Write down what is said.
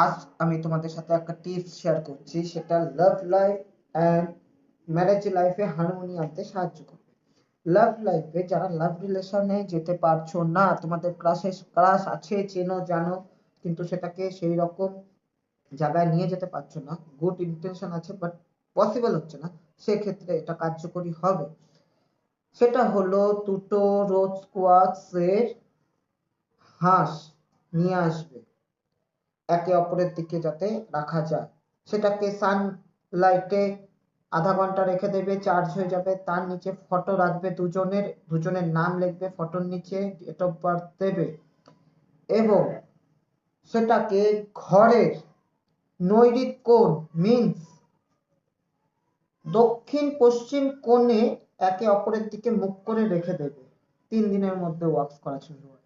আজ আমি তোমাদের সাথে একটা টিপস শেয়ার করছি, সেটা লাভ লাইফ এন্ড ম্যারেজ লাইফে হারমোনি আনতে সাহায্য করবে। লাভ লাইফে যারা লাভ রিলেশনে যেতে পারছো না, তোমাদের ক্রাশ আছে, চেনো জানো, কিন্তু সেটাকে সেই রকম জায়গায় নিয়ে যেতে পারছো না, গুড ইন্টেনশন আছে বাট পসিবল হচ্ছে না, সেক্ষেত্রে এটা কার্যকরী হবে। সেটা হলো দুটো রোজ স্কোয়াশ এর হাঁস নিয়ে আসবে, একে অপরের দিকে যাতে রাখা যায়। সেটাকে সানলাইটে আধা ঘন্টা রেখে দেবে, চার্জ হয়ে যাবে। তার নিচে ফটো রাখবে, দুজনের দুজনের নাম লিখবে, ফটোর নিচে ডেট অফ বার্থ দেবে এবং সেটাকে ঘরের নৈরিত কোণ মিন্স দক্ষিণ পশ্চিম কোণে একে অপরের দিকে মুখ করে রেখে দেবে। 3 দিনের মধ্যে ওয়ার্কস করা শুরু হবে।